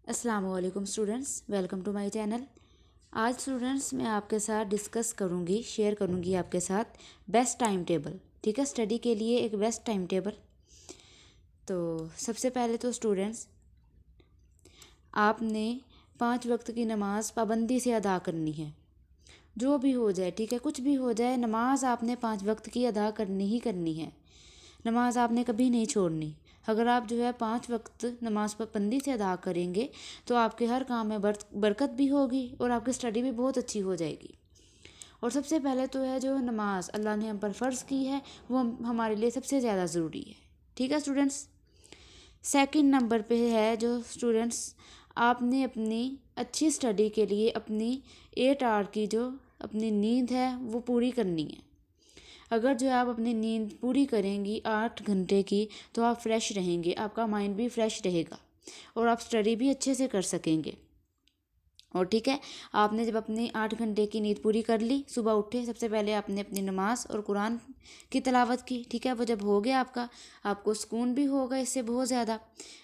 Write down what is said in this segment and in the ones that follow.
अस्सलाम वालेकुम students, welcome to my channel. आज स्टूडेंट्स मैं आपके साथ डिस्कस करूंगी, शेयर करूंगी आपके साथ बेस्ट टाइम टेबल। ठीक है, स्टडी के लिए एक बेस्ट टाइम टेबल। तो सबसे पहले तो स्टूडेंट्स आपने 5 वक्त की नमाज पाबंदी से अदा करनी है। जो भी हो जाए, ठीक है, कुछ भी हो जाए, नमाज आपने 5 वक्त की अदा करनी ही करनी है। नमाज आपने कभी नहीं छोड़नी। अगर आप जो है 5 वक्त नमाज पाबंदी से अदा करेंगे तो आपके हर काम में बरकत भी होगी और आपकी स्टडी भी बहुत अच्छी हो जाएगी। और सबसे पहले तो है जो नमाज अल्लाह ने हम पर फ़र्ज़ की है वो हमारे लिए सबसे ज़्यादा ज़रूरी है। ठीक है स्टूडेंट्स। सेकंड नंबर पे है जो स्टूडेंट्स आपने अपनी अच्छी स्टडी के लिए अपनी 8 आवर की जो अपनी नींद है वो पूरी करनी है। अगर जो आप अपनी नींद पूरी करेंगी 8 घंटे की तो आप फ्रेश रहेंगे, आपका माइंड भी फ्रेश रहेगा और आप स्टडी भी अच्छे से कर सकेंगे। और ठीक है, आपने जब अपनी 8 घंटे की नींद पूरी कर ली, सुबह उठे, सबसे पहले आपने अपनी नमाज और कुरान की तिलावत की। ठीक है, वो जब हो गया आपको सुकून भी होगा इससे बहुत ज़्यादा।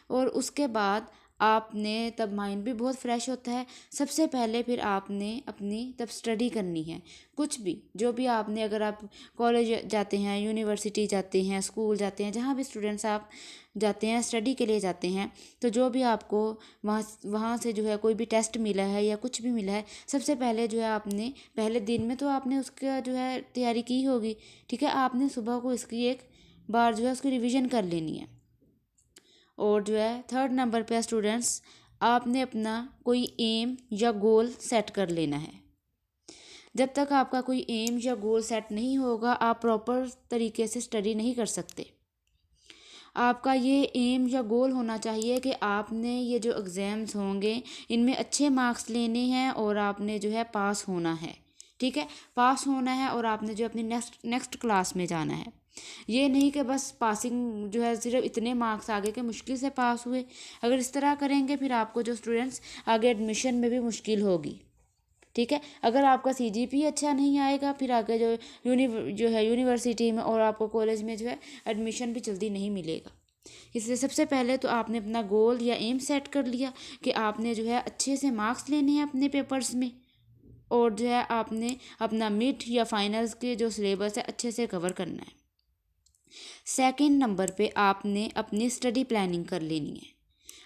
और उसके बाद आपने तब माइंड भी बहुत फ्रेश होता है। सबसे पहले फिर आपने अपनी तब स्टडी करनी है। कुछ भी जो भी आपने, अगर आप कॉलेज जाते हैं, यूनिवर्सिटी जाते हैं, स्कूल जाते हैं, जहाँ भी स्टूडेंट्स आप जाते हैं स्टडी के लिए जाते हैं, तो जो भी आपको वहाँ से जो है कोई भी टेस्ट मिला है या कुछ भी मिला है, सबसे पहले जो है आपने पहले दिन में तो आपने उसका जो है तैयारी की होगी। ठीक है, आपने सुबह को इसकी एक बार जो है उसकी रिवीजन कर लेनी है। और जो है थर्ड नंबर पे स्टूडेंट्स आपने अपना कोई एम या गोल सेट कर लेना है। जब तक आपका कोई एम या गोल सेट नहीं होगा आप प्रॉपर तरीके से स्टडी नहीं कर सकते। आपका ये एम या गोल होना चाहिए कि आपने ये जो एग्ज़ाम्स होंगे इनमें अच्छे मार्क्स लेने हैं और आपने जो है पास होना है। ठीक है, पास होना है और आपने जो अपनी नेक्स्ट नेक्स्ट क्लास में जाना है। ये नहीं कि बस पासिंग जो है सिर्फ इतने मार्क्स आगे के मुश्किल से पास हुए। अगर इस तरह करेंगे फिर आपको जो स्टूडेंट्स आगे एडमिशन में भी मुश्किल होगी। ठीक है, अगर आपका सीजीपीए अच्छा नहीं आएगा फिर आगे जो है यूनिवर्सिटी में और आपको कॉलेज में जो है एडमिशन भी जल्दी नहीं मिलेगा। इसलिए सबसे पहले तो आपने अपना गोल या एम सेट कर लिया कि आपने जो है अच्छे से मार्क्स लेने हैं अपने पेपर्स में। और जो है आपने अपना मिड या फाइनल्स के जो सिलेबस है अच्छे से कवर करना है। सेकंड नंबर पे आपने अपनी स्टडी प्लानिंग कर लेनी है।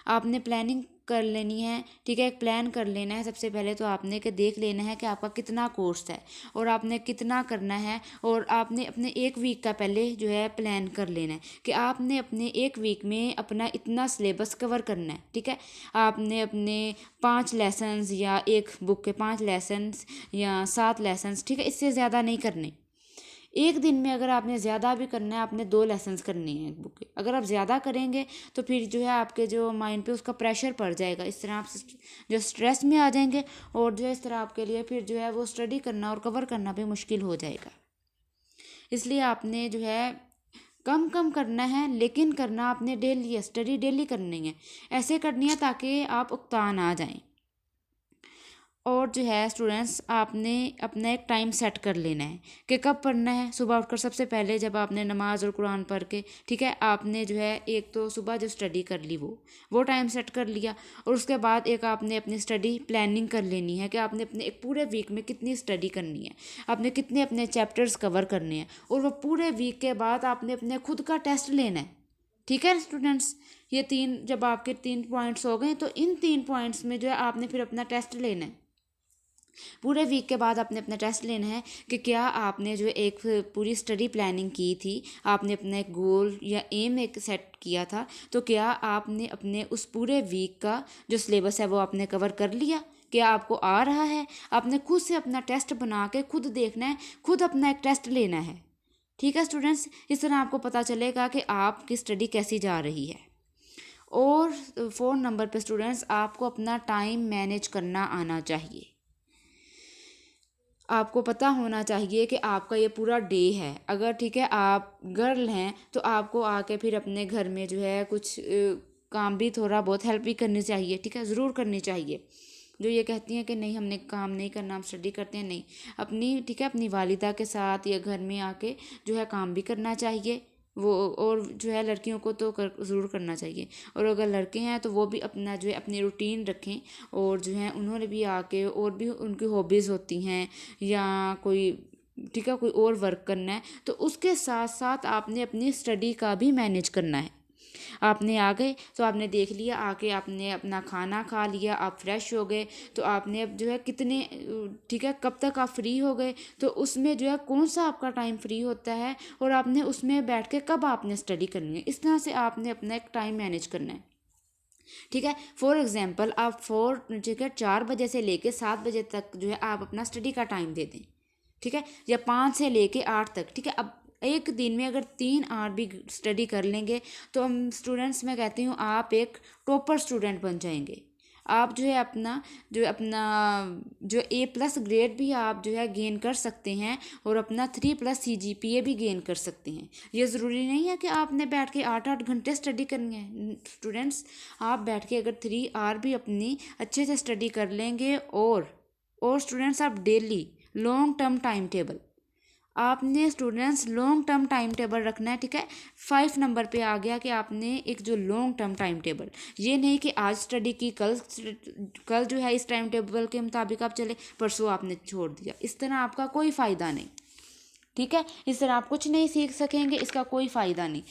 आपने प्लानिंग कर लेनी है। ठीक है, एक प्लान कर लेना है। सबसे पहले तो आपने के देख लेना है कि आपका कितना कोर्स है और आपने कितना करना है। और आपने अपने 1 वीक का पहले जो है प्लान कर लेना है कि आपने अपने 1 वीक में अपना इतना सिलेबस कवर करना है। ठीक है, आपने अपने 5 लेसन्स या एक बुक के 5 लेसन्स या 7 लेसन्स, ठीक है, इससे ज़्यादा नहीं करने। एक दिन में अगर आपने ज़्यादा भी करना है, आपने 2 लेसन्स करने हैं एक बुक के। अगर आप ज़्यादा करेंगे तो फिर जो है आपके जो माइंड पे उसका प्रेशर पड़ जाएगा। इस तरह आप जो स्ट्रेस में आ जाएंगे और जो है इस तरह आपके लिए फिर जो है वो स्टडी करना और कवर करना भी मुश्किल हो जाएगा। इसलिए आपने जो है कम कम करना है, लेकिन करना आपने डेली है। स्टडी डेली करनी है, ऐसे करनी है ताकि आप उकतान आ जाएं। और जो है स्टूडेंट्स आपने अपना एक टाइम सेट कर लेना है कि कब पढ़ना है। सुबह उठकर सबसे पहले जब आपने नमाज और कुरान पढ़ के, ठीक है, आपने जो है एक तो सुबह जो स्टडी कर ली वो टाइम सेट कर लिया। और उसके बाद एक आपने अपनी स्टडी प्लानिंग कर लेनी है कि आपने अपने एक पूरे वीक में कितनी स्टडी करनी है, आपने कितने अपने चैप्टर्स कवर करने हैं। और वो पूरे वीक के बाद आपने अपने खुद का टेस्ट लेना है। ठीक है स्टूडेंट्स, ये जब आपके 3 पॉइंट्स हो गए तो इन 3 पॉइंट्स में जो है आपने फिर अपना टेस्ट लेना है। पूरे वीक के बाद आपने अपना टेस्ट लेना है कि क्या आपने जो एक पूरी स्टडी प्लानिंग की थी, आपने अपना एक गोल या एम एक सेट किया था, तो क्या आपने अपने उस पूरे वीक का जो सिलेबस है वो आपने कवर कर लिया। क्या आपको आ रहा है। आपने खुद से अपना टेस्ट बना के खुद देखना है, खुद अपना एक टेस्ट लेना है। ठीक है स्टूडेंट्स, इस तरह आपको पता चलेगा कि आपकी स्टडी कैसी जा रही है। और 4 नंबर पे स्टूडेंट्स आपको अपना टाइम मैनेज करना आना चाहिए। आपको पता होना चाहिए कि आपका ये पूरा डे है। अगर ठीक है आप गर्ल हैं तो आपको आके फिर अपने घर में जो है कुछ काम भी थोड़ा बहुत हेल्प भी करनी चाहिए। ठीक है, ज़रूर करनी चाहिए। जो ये कहती हैं कि नहीं हमने काम नहीं करना, हम स्टडी करते हैं, नहीं, अपनी ठीक है अपनी वालिदा के साथ या घर में आके जो है काम भी करना चाहिए। वो, और जो है लड़कियों को तो ज़रूर करना चाहिए। और अगर लड़के हैं तो वो भी अपना जो है अपनी रूटीन रखें, और जो है उन्होंने भी आके और भी उनकी हॉबीज़ होती हैं या कोई, ठीक है, कोई और वर्क करना है, तो उसके साथ साथ आपने अपनी स्टडी का भी मैनेज करना है। आपने आ गए तो आपने देख लिया, आके आपने अपना खाना खा लिया, आप फ्रेश हो गए, तो आपने अब जो है कितने, ठीक है, कब तक आप फ्री हो गए, तो उसमें जो है कौन सा आपका टाइम फ्री होता है और आपने उसमें बैठ के कब आपने स्टडी करनी है। इस तरह से आपने अपना एक टाइम मैनेज करना है, ठीक है। फॉर एग्जाम्पल आप 4 बजे से लेके 7 बजे तक जो है आप अपना स्टडी का टाइम दे दें, ठीक है, या 5 से लेके 8 तक, ठीक है। अब एक दिन में अगर 3 आवर भी स्टडी कर लेंगे तो हम स्टूडेंट्स, मैं कहती हूँ आप एक टॉपर स्टूडेंट बन जाएंगे। आप जो है अपना जो A+ ग्रेड भी आप जो है गेन कर सकते हैं, और अपना 3+ CGPA भी गेन कर सकते हैं। ये ज़रूरी नहीं है कि आपने बैठ के 8-8 घंटे स्टडी करनी है। स्टूडेंट्स, आप बैठ के अगर 3 आवर भी अपनी अच्छे से स्टडी कर लेंगे, और स्टूडेंट्स आप daily long term time table, आपने students long term time table रखना है, ठीक है। 5 नंबर पे आ गया कि आपने एक जो लॉन्ग टर्म टाइम टेबल, ये नहीं कि आज स्टडी की, कल जो है इस टाइम टेबल के मुताबिक आप चले, परसों आपने छोड़ दिया, इस तरह आपका कोई फ़ायदा नहीं, ठीक है। इस तरह आप कुछ नहीं सीख सकेंगे, इसका कोई फ़ायदा नहीं।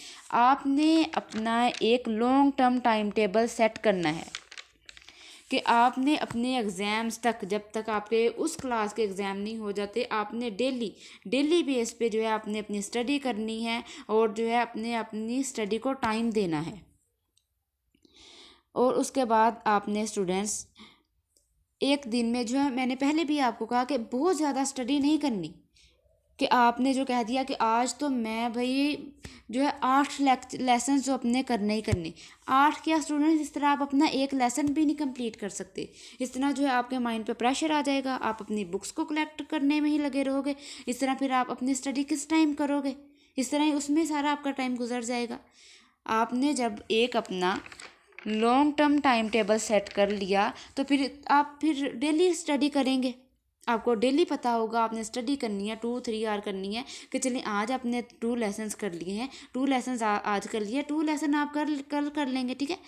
आपने अपना एक long term time table set करना है कि आपने अपने एग्ज़ाम्स तक, जब तक आपके उस क्लास के एग्ज़ाम नहीं हो जाते, आपने डेली बेस पे जो है आपने अपनी स्टडी करनी है, और जो है अपनी स्टडी को टाइम देना है। और उसके बाद आपने स्टूडेंट्स एक दिन में जो है, मैंने पहले भी आपको कहा कि बहुत ज़्यादा स्टडी नहीं करनी, कि आपने जो कह दिया कि आज तो मैं भाई जो है 8 लेसन जो अपने करने ही करने, 8 क्या स्टूडेंट्स, इस तरह आप अपना एक लेसन भी नहीं कंप्लीट कर सकते। इस तरह जो है आपके माइंड पे प्रेशर आ जाएगा, आप अपनी बुक्स को कलेक्ट करने में ही लगे रहोगे। इस तरह फिर आप अपनी स्टडी किस टाइम करोगे, इस तरह ही उसमें सारा आपका टाइम गुजर जाएगा। आपने जब एक अपना long term time table set कर लिया, तो फिर डेली स्टडी करेंगे। आपको डेली पता होगा आपने स्टडी करनी है, 2-3 आवर करनी है, कि चलिए आज आपने 2 लेसन्स कर लिए हैं, 2 लेसन्स आज कर लिए, 2 लेसन आप कल कर लेंगे, ठीक है,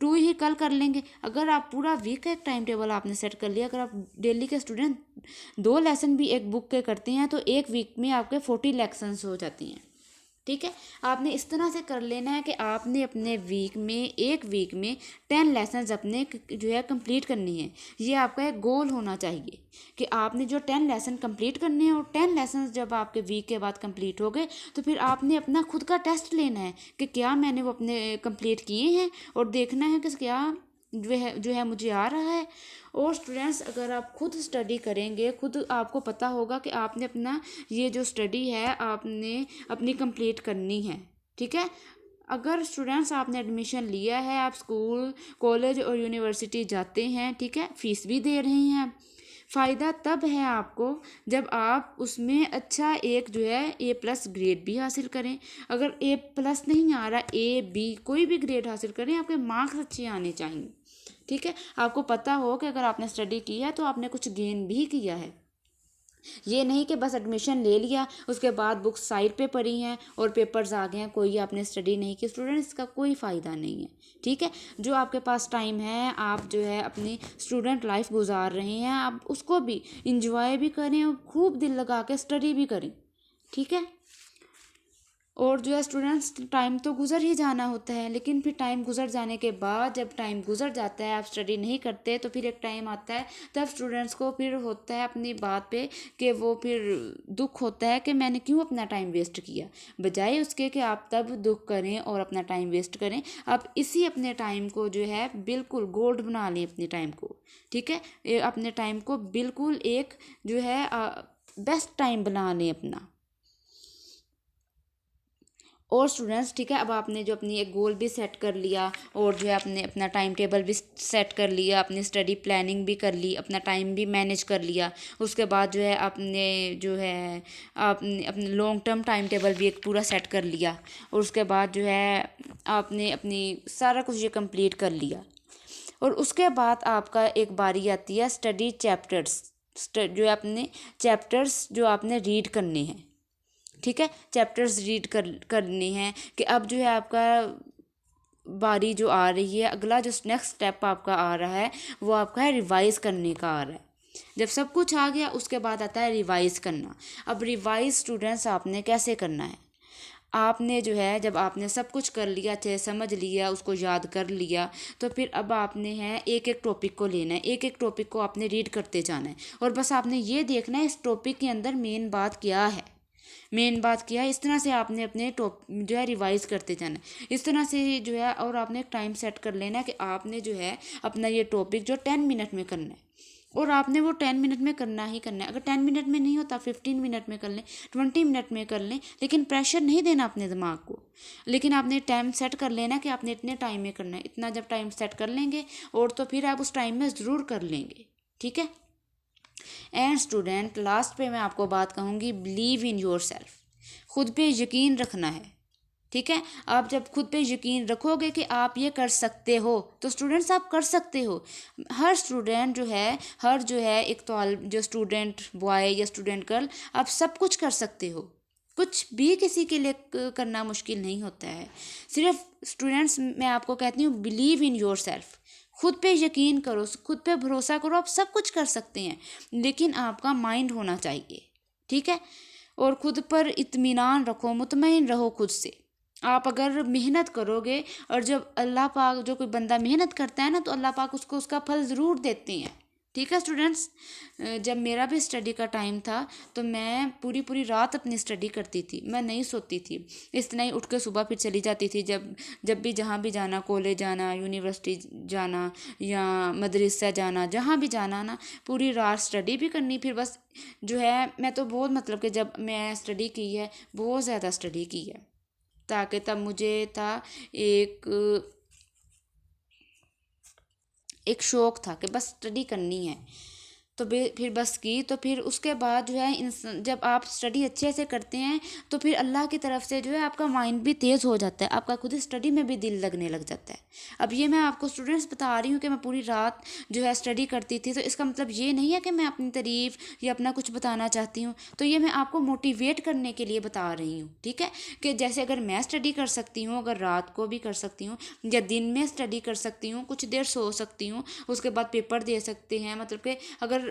2 ही कल कर लेंगे। अगर आप पूरा वीक का एक टाइम टेबल आपने सेट कर लिया, अगर आप डेली के स्टूडेंट 2 लेसन भी एक बुक के करते हैं, तो एक वीक में आपके 40 लेसन्स हो जाती हैं, ठीक है। आपने इस तरह से कर लेना है कि आपने अपने एक वीक में 10 लेसन्स अपने जो है कंप्लीट करनी है। ये आपका एक गोल होना चाहिए कि आपने जो 10 लेसन कंप्लीट करने हैं, और 10 लेसन्स जब आपके वीक के बाद कंप्लीट हो गए, तो फिर आपने अपना खुद का टेस्ट लेना है कि क्या मैंने वो अपने कंप्लीट किए हैं, और देखना है कि क्या जो है मुझे आ रहा है। और स्टूडेंट्स, अगर आप खुद स्टडी करेंगे, खुद आपको पता होगा कि आपने अपना ये जो स्टडी है आपने अपनी कंप्लीट करनी है, ठीक है। अगर स्टूडेंट्स आपने एडमिशन लिया है, आप स्कूल, कॉलेज और यूनिवर्सिटी जाते हैं, ठीक है, फीस भी दे रहे हैं, फ़ायदा तब है आपको जब आप उसमें अच्छा एक जो है A+ग्रेड भी हासिल करें। अगर A+ नहीं आ रहा, A, B कोई भी ग्रेड हासिल करें, आपके मार्क्स अच्छे आने चाहिए, ठीक है। आपको पता हो कि अगर आपने स्टडी की है तो आपने कुछ गेन भी किया है। ये नहीं कि बस एडमिशन ले लिया, उसके बाद बुक्स साइड पे पड़ी हैं और पेपर्स आ गए हैं, कोई आपने स्टडी नहीं की। स्टूडेंट्स का कोई फ़ायदा नहीं है, ठीक है। जो आपके पास टाइम है, आप जो है अपनी स्टूडेंट लाइफ गुजार रहे हैं, आप उसको भी इंजॉय भी करें और खूब दिल लगा के स्टडी भी करें, ठीक है। और जो है स्टूडेंट्स, टाइम तो गुजर ही जाना होता है, लेकिन फिर टाइम गुजर जाने के बाद, जब टाइम गुजर जाता है आप स्टडी नहीं करते, तो फिर एक टाइम आता है तब स्टूडेंट्स को फिर होता है अपनी बात पे कि वो फिर दुख होता है कि मैंने क्यों अपना टाइम वेस्ट किया। बजाय उसके कि आप तब दुख करें और अपना टाइम वेस्ट करें, आप इसी अपने टाइम को जो है बिल्कुल गोल्ड बना लें अपने टाइम को, ठीक है। अपने टाइम को बिल्कुल एक जो है बेस्ट टाइम बना लें अपना। और स्टूडेंट्स, ठीक है, अब आपने जो अपनी एक गोल भी सेट कर लिया, और जो है आपने अपना टाइम टेबल भी सेट कर लिया, अपनी स्टडी प्लानिंग भी कर ली, अपना टाइम भी मैनेज कर लिया, उसके बाद जो है आपने जो है आपने अपने लॉन्ग टर्म टाइम टेबल भी एक पूरा सेट कर लिया, और उसके बाद जो है आपने अपनी सारा कुछ ये कंप्लीट कर लिया। और उसके बाद आपका एक बारी आती है स्टडी चैप्टर्स, जो है अपने चैप्टर्स जो आपने रीड करने हैं, ठीक है, चैप्टर्स रीड करने हैं कि अब जो है आपका बारी जो आ रही है, अगला जो नेक्स्ट स्टेप आपका आ रहा है वो आपका है रिवाइज करने का आ रहा है। जब सब कुछ आ गया उसके बाद आता है रिवाइज करना। अब रिवाइज स्टूडेंट्स आपने कैसे करना है, आपने जो है जब आपने सब कुछ कर लिया, अच्छे से समझ लिया, उसको याद कर लिया, तो फिर अब आपने है एक एक टॉपिक को लेना है, एक एक टॉपिक को आपने रीड करते जाना है और बस आपने ये देखना है इस टॉपिक के अंदर मेन बात क्या है, मेन बात क्या है। इस तरह से आपने अपने टॉप जो है रिवाइज करते जाना है इस तरह से जो है। और आपने एक टाइम सेट कर लेना है कि आपने जो है अपना ये टॉपिक जो 10 मिनट में करना है और आपने वो 10 मिनट में करना ही करना है। अगर 10 मिनट में नहीं होता 15 मिनट में कर लें, 20 मिनट में कर लें, लेकिन प्रेशर नहीं देना अपने दिमाग को। लेकिन आपने टाइम सेट कर लेना कि आपने इतने टाइम में करना है। इतना जब टाइम सेट कर लेंगे और तो फिर आप उस टाइम में ज़रूर कर लेंगे, ठीक है। एंड स्टूडेंट लास्ट पे मैं आपको बात कहूँगी, बिलीव इन योर सेल्फ, खुद पे यकीन रखना है, ठीक है। आप जब खुद पे यकीन रखोगे कि आप ये कर सकते हो तो स्टूडेंट्स आप कर सकते हो। हर स्टूडेंट जो है, हर जो है एक जो स्टूडेंट बॉय या स्टूडेंट गर्ल, आप सब कुछ कर सकते हो। कुछ भी किसी के लिए करना मुश्किल नहीं होता है। सिर्फ स्टूडेंट्स मैं आपको कहती हूँ, बिलीव इन योर सेल्फ, खुद पे यकीन करो, खुद पे भरोसा करो, आप सब कुछ कर सकते हैं, लेकिन आपका माइंड होना चाहिए, ठीक है। और खुद पर इत्मीनान रखो, मुतमईन रहो खुद से। आप अगर मेहनत करोगे, और जब अल्लाह पाक, जो कोई बंदा मेहनत करता है ना, तो अल्लाह पाक उसको उसका फल ज़रूर देते हैं, ठीक है स्टूडेंट्स। जब मेरा भी स्टडी का टाइम था तो मैं पूरी पूरी रात अपनी स्टडी करती थी, मैं नहीं सोती थी। इस तरह ही उठ के सुबह फिर चली जाती थी, जब भी जहाँ भी जाना, कॉलेज जाना, यूनिवर्सिटी जाना या मदरसा जाना, जहाँ भी जाना ना, पूरी रात स्टडी भी करनी। फिर बस जो है मैं तो बहुत, मतलब कि जब मैं स्टडी की है, बहुत ज़्यादा स्टडी की है, ताकि तब मुझे था एक शौक़ था कि बस स्टडी करनी है। तो फिर बस की, तो फिर उसके बाद जो है जब आप स्टडी अच्छे से करते हैं तो फिर अल्लाह की तरफ से जो है आपका माइंड भी तेज़ हो जाता है, आपका खुद स्टडी में भी दिल लगने लग जाता है। अब ये मैं आपको स्टूडेंट्स बता रही हूँ कि मैं पूरी रात जो है स्टडी करती थी, तो इसका मतलब ये नहीं है कि मैं अपनी तारीफ़ या अपना कुछ बताना चाहती हूँ, तो ये मैं आपको मोटिवेट करने के लिए बता रही हूँ, ठीक है। कि जैसे अगर मैं स्टडी कर सकती हूँ, अगर रात को भी कर सकती हूँ या दिन में स्टडी कर सकती हूँ, कुछ देर सो सकती हूँ, उसके बाद पेपर दे सकते हैं, मतलब कि अगर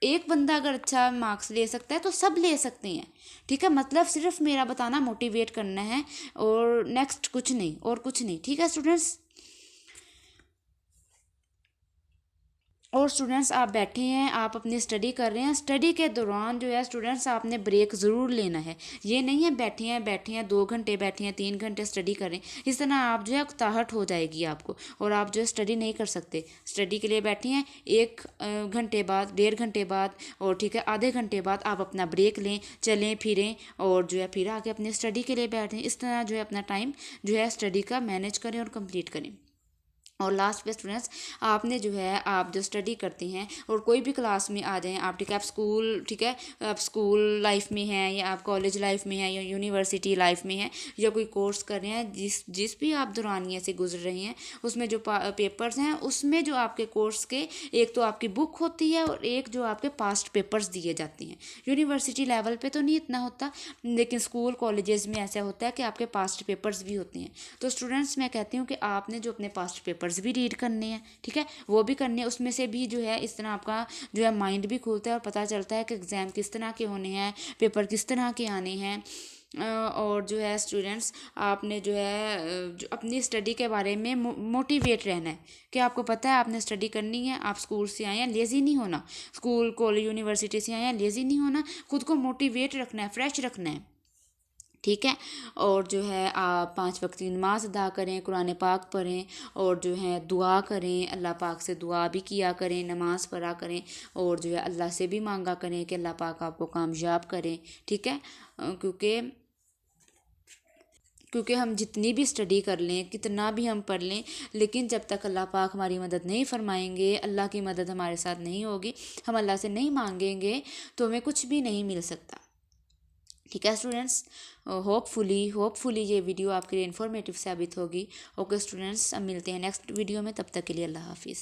एक बंदा अगर अच्छा मार्क्स ले सकता है तो सब ले सकते हैं, ठीक है। मतलब सिर्फ मेरा बताना मोटिवेट करना है और नेक्स्ट कुछ नहीं, और कुछ नहीं, ठीक है स्टूडेंट्स। और स्टूडेंट्स आप बैठे हैं, आप अपनी स्टडी कर रहे हैं, स्टडी के दौरान जो है स्टूडेंट्स आपने ब्रेक ज़रूर लेना है। ये नहीं है बैठे हैं 2 घंटे बैठे हैं, 3 घंटे स्टडी कर रहे हैं, इस तरह आप जो है उकताहट हो जाएगी आपको और आप जो है स्टडी नहीं कर सकते। स्टडी के लिए बैठे हैं 1 घंटे बाद, 1.5 घंटे बाद, और ठीक है आधे घंटे बाद आप अपना ब्रेक लें, चलें फिरें और जो है फिर आके अपने स्टडी के लिए बैठें। इस तरह जो है अपना टाइम जो है स्टडी का मैनेज करें और कंप्लीट करें। और लास्ट पे स्टूडेंट्स, आपने जो है आप जो स्टडी करते हैं और कोई भी क्लास में आ जाएं आप, ठीक है, आप स्कूल, ठीक है, आप स्कूल लाइफ में हैं या आप कॉलेज लाइफ में हैं या यूनिवर्सिटी लाइफ में हैं या कोई कोर्स कर रहे हैं, जिस भी आप दौरानिए से गुजर रहे हैं, उसमें जो पेपर्स हैं, उसमें जो आपके कोर्स के एक तो आपकी बुक होती है और एक जो आपके पास्ट पेपर्स दिए जाते हैं। यूनिवर्सिटी लेवल पे तो नहीं इतना होता, लेकिन स्कूल कॉलेजेस में ऐसा होता है कि आपके पास्ट पेपर्स भी होते हैं। तो स्टूडेंट्स मैं कहती हूँ कि आपने जो अपने पास्ट पेपर्स भी रीड करने हैं, ठीक है, वो भी करने हैं, उसमें से भी जो है इस तरह आपका जो है माइंड भी खुलता है और पता चलता है कि एग्ज़ाम किस तरह के होने हैं, पेपर किस तरह के आने हैं। और जो है स्टूडेंट्स आपने जो है जो अपनी स्टडी के बारे में मोटिवेट रहना है कि आपको पता है आपने स्टडी करनी है, आप स्कूल से आए हैं, लेज़ी नहीं होना, स्कूल कॉलेज यूनिवर्सिटी से आए हैं, लेज़ी नहीं होना, खुद को मोटिवेट रखना है, फ्रेश रखना है, ठीक है। और जो है आप 5 वक्त की नमाज़ अदा करें, कुरान पाक पढ़ें और जो है दुआ करें, अल्लाह पाक से दुआ भी किया करें, नमाज़ पढ़ा करें और जो है अल्लाह से भी मांगा करें कि अल्लाह पाक आपको कामयाब करें, ठीक है। क्योंकि हम जितनी भी स्टडी कर लें, कितना भी हम पढ़ लें, लेकिन जब तक अल्लाह पाक हमारी मदद नहीं फरमाएंगे, अल्लाह की मदद हमारे साथ नहीं होगी, हम अल्लाह से नहीं मांगेंगे, तो हमें कुछ भी नहीं मिल सकता, ठीक है स्टूडेंट्स। होपफुली ये वीडियो आपके लिए इन्फॉर्मेटिव साबित होगी। ओके स्टूडेंट्स, अब मिलते हैं नेक्स्ट वीडियो में, तब तक के लिए अल्लाह हाफिज़।